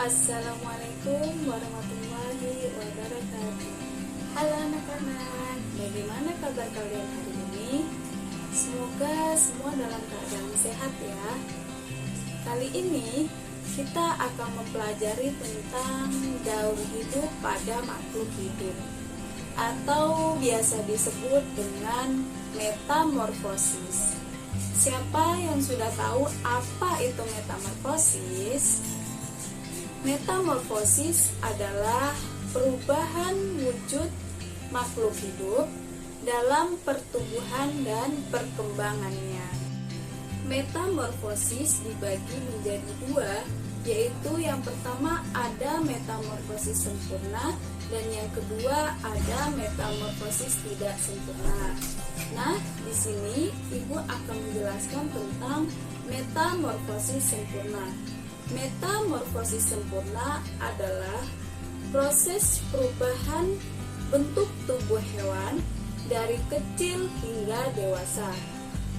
Assalamualaikum warahmatullahi wabarakatuh. Halo anak-anak, bagaimana kabar kalian hari ini? Semoga semua dalam keadaan sehat ya. Kali ini kita akan mempelajari tentang daur hidup pada makhluk hidup, atau biasa disebut dengan metamorfosis. Siapa yang sudah tahu apa itu metamorfosis? Metamorfosis adalah perubahan wujud makhluk hidup dalam pertumbuhan dan perkembangannya. Metamorfosis dibagi menjadi dua, yaitu yang pertama ada metamorfosis sempurna dan yang kedua ada metamorfosis tidak sempurna. Nah, di sini Ibu akan menjelaskan tentang metamorfosis sempurna. Metamorfosis sempurna adalah proses perubahan bentuk tubuh hewan dari kecil hingga dewasa.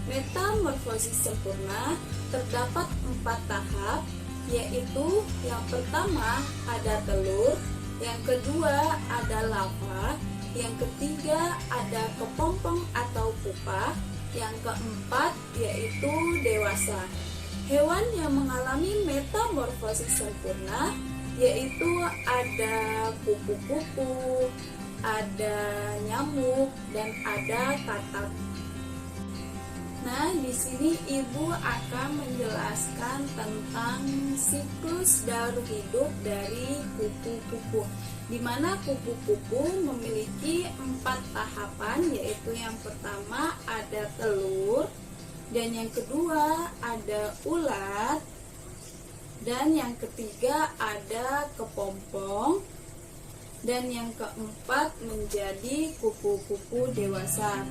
Metamorfosis sempurna terdapat 4 tahap, yaitu yang pertama ada telur, yang kedua ada larva, yang ketiga ada kepompong atau pupa, yang keempat yaitu dewasa. Hewan yang mengalami metamorfosis sempurna yaitu ada kupu-kupu, ada nyamuk, dan ada katak. Nah, di sini Ibu akan menjelaskan tentang siklus daur hidup dari kupu-kupu, di mana kupu-kupu memiliki 4 tahapan, yaitu yang pertama ada telur, dan yang kedua ada ulat, dan yang ketiga ada kepompong, dan yang keempat menjadi kupu-kupu dewasa.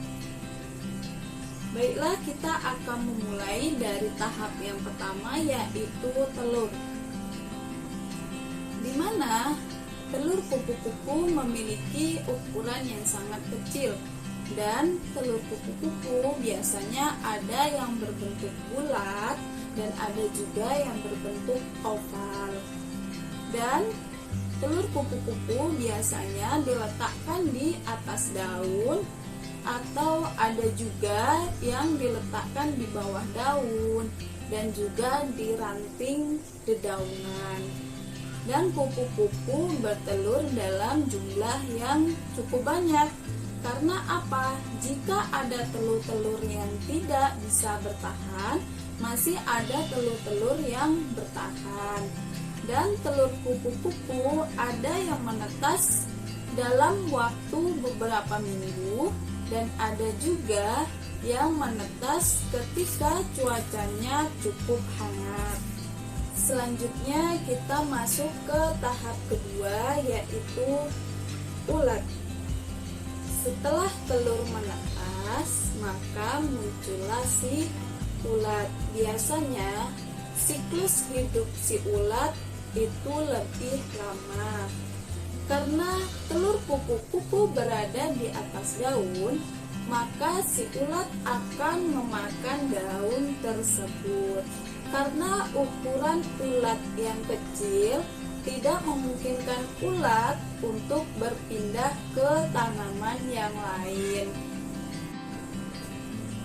Baiklah, kita akan memulai dari tahap yang pertama, yaitu telur, di mana telur kupu-kupu memiliki ukuran yang sangat kecil. Dan telur kupu-kupu biasanya ada yang berbentuk bulat dan ada juga yang berbentuk oval. Dan telur kupu-kupu biasanya diletakkan di atas daun atau ada juga yang diletakkan di bawah daun dan juga di ranting dedaunan. Dan kupu-kupu bertelur dalam jumlah yang cukup banyak. Karena apa? Jika ada telur-telur yang tidak bisa bertahan, masih ada telur-telur yang bertahan. Dan telur kupu-kupu ada yang menetas dalam waktu beberapa minggu, dan ada juga yang menetas ketika cuacanya cukup hangat. Selanjutnya kita masuk ke tahap kedua, yaitu ulat. Setelah telur menetas, maka muncullah si ulat. Biasanya siklus hidup si ulat itu lebih lama. Karena telur kupu-kupu berada di atas daun, maka si ulat akan memakan daun tersebut. Karena ukuran ulat yang kecil tidak memungkinkan ulat untuk berpindah ke tanaman yang lain.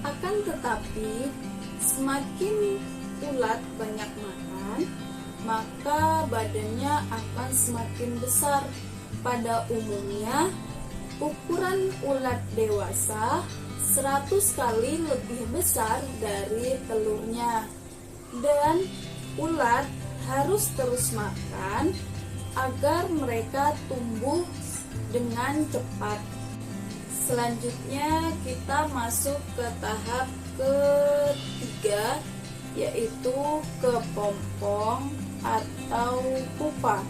Akan tetapi, semakin ulat banyak makan, maka badannya akan semakin besar. Pada umumnya, ukuran ulat dewasa 100 kali lebih besar dari telurnya. Dan ulat harus terus makan agar mereka tumbuh dengan cepat. Selanjutnya kita masuk ke tahap ketiga, yaitu kepompong atau pupa.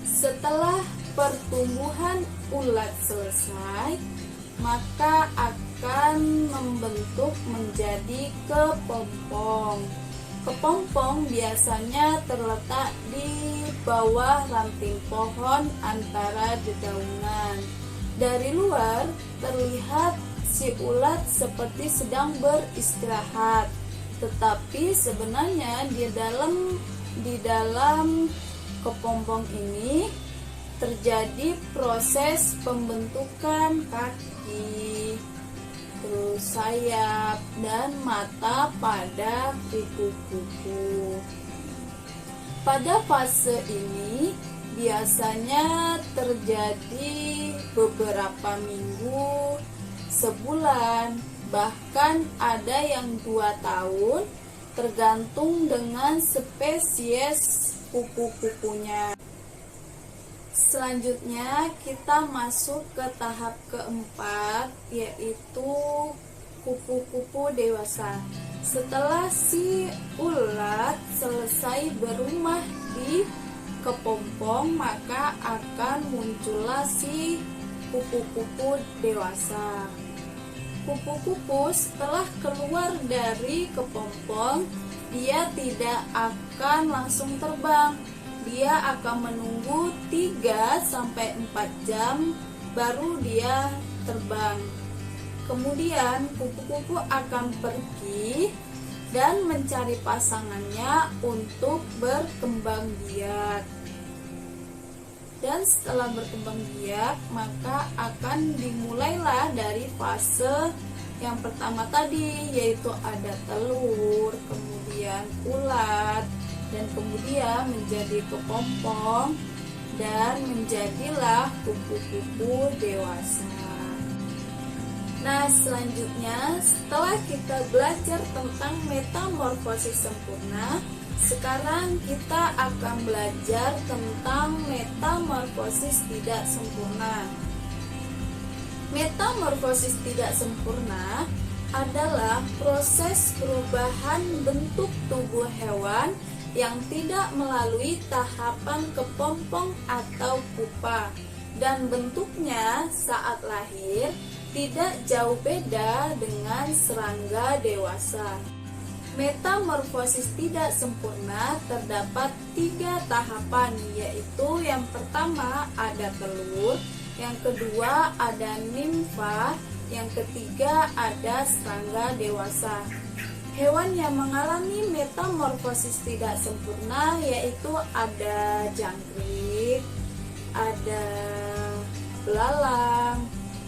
Setelah pertumbuhan ulat selesai, maka akan membentuk menjadi kepompong. Kepompong biasanya terletak di bawah ranting pohon antara dedaunan. Dari luar terlihat si ulat seperti sedang beristirahat, Tetapi sebenarnya di dalam kepompong ini terjadi proses pembentukan kaki, terus sayap dan mata pada kupu-kupu. Pada fase ini biasanya terjadi beberapa minggu, sebulan, bahkan ada yang 2 tahun, tergantung dengan spesies kupu-kupunya. Selanjutnya kita masuk ke tahap keempat, yaitu kupu-kupu dewasa. Setelah si ulat selesai berumah di kepompong, maka akan muncullah si kupu-kupu dewasa. Kupu-kupu setelah keluar dari kepompong, dia tidak akan langsung terbang. Dia akan menunggu 3-4 jam baru dia terbang. Kemudian kupu-kupu akan pergi dan mencari pasangannya untuk berkembang biak. Dan setelah berkembang biak, maka akan dimulailah dari fase yang pertama tadi, yaitu ada telur, kemudian ulat, dan kemudian menjadi kepompong dan menjadilah kupu-kupu dewasa. Nah, selanjutnya setelah kita belajar tentang metamorfosis sempurna, sekarang kita akan belajar tentang metamorfosis tidak sempurna. Metamorfosis tidak sempurna adalah proses perubahan bentuk tubuh hewan yang tidak melalui tahapan kepompong atau pupa, dan bentuknya saat lahir tidak jauh beda dengan serangga dewasa. Metamorfosis tidak sempurna terdapat 3 tahapan, yaitu yang pertama ada telur, yang kedua ada nimfa, yang ketiga ada serangga dewasa. Hewan yang mengalami metamorfosis tidak sempurna yaitu ada jangkrik, ada belalang,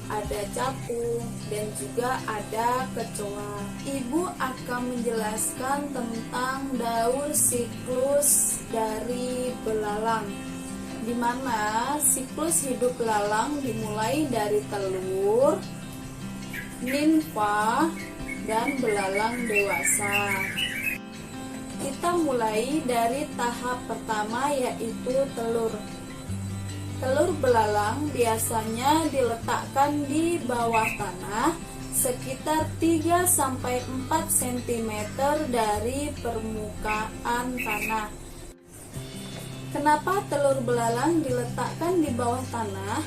ada capung, dan juga ada kecoa. Ibu akan menjelaskan tentang daur siklus dari belalang, di mana siklus hidup belalang dimulai dari telur, nimfa, dan belalang dewasa. Kita mulai dari tahap pertama, yaitu telur. Telur belalang biasanya diletakkan di bawah tanah sekitar 3-4 cm dari permukaan tanah. Kenapa telur belalang diletakkan di bawah tanah?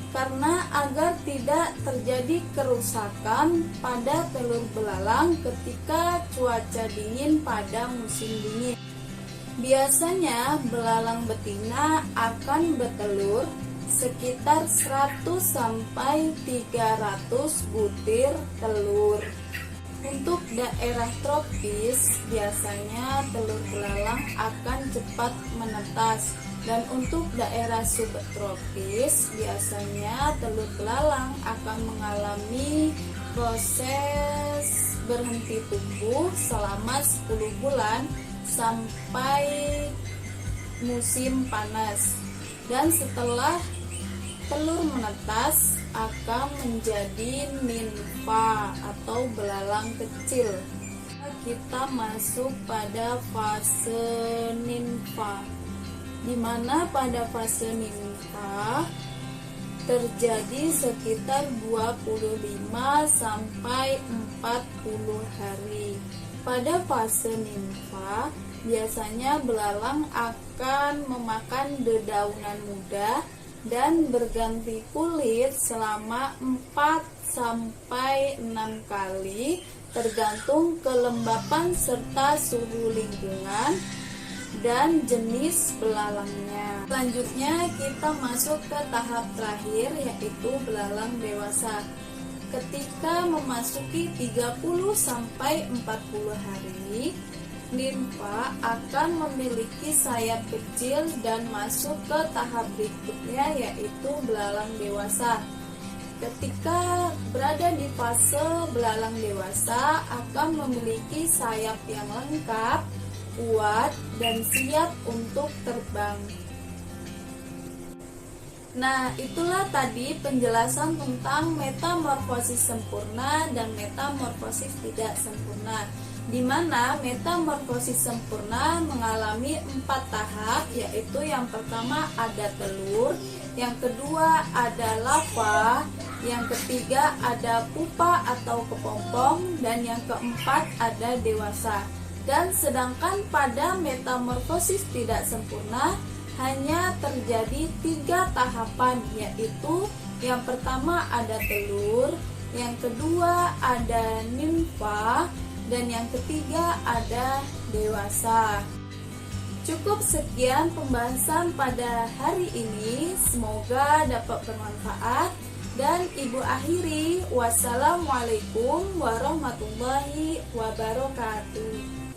Karena agar tidak terjadi kerusakan pada telur belalang ketika cuaca dingin pada musim dingin. Biasanya belalang betina akan bertelur sekitar 100-300 butir telur. Untuk daerah tropis, biasanya telur belalang akan cepat menetas. Dan untuk daerah subtropis, biasanya telur belalang akan mengalami proses berhenti tumbuh selama 10 bulan sampai musim panas. Dan setelah telur menetas akan menjadi nimfa atau belalang kecil. Kita masuk pada fase nimfa, di mana pada fase nimfa terjadi sekitar 25 sampai 40 hari. Pada fase nimfa, biasanya belalang akan memakan dedaunan muda dan berganti kulit selama 4 sampai 6 kali, tergantung kelembapan serta suhu lingkungan dan jenis belalangnya. Selanjutnya kita masuk ke tahap terakhir, yaitu belalang dewasa. ketika memasuki 30 sampai 40 hari, nimfa akan memiliki sayap kecil dan masuk ke tahap berikutnya, yaitu belalang dewasa. Ketika berada di fase belalang dewasa akan memiliki sayap yang lengkap, kuat, dan siap untuk terbang. Nah, itulah tadi penjelasan tentang metamorfosis sempurna dan metamorfosis tidak sempurna, di mana metamorfosis sempurna mengalami 4 tahap, yaitu yang pertama ada telur, yang kedua ada larva, yang ketiga ada pupa atau kepompong, dan yang keempat ada dewasa. Dan sedangkan pada metamorfosis tidak sempurna hanya terjadi 3 tahapan, yaitu yang pertama ada telur, yang kedua ada nimfa, dan yang ketiga ada dewasa. Cukup sekian pembahasan pada hari ini, semoga dapat bermanfaat. Dan ibu akhiri, wassalamualaikum warahmatullahi wabarakatuh.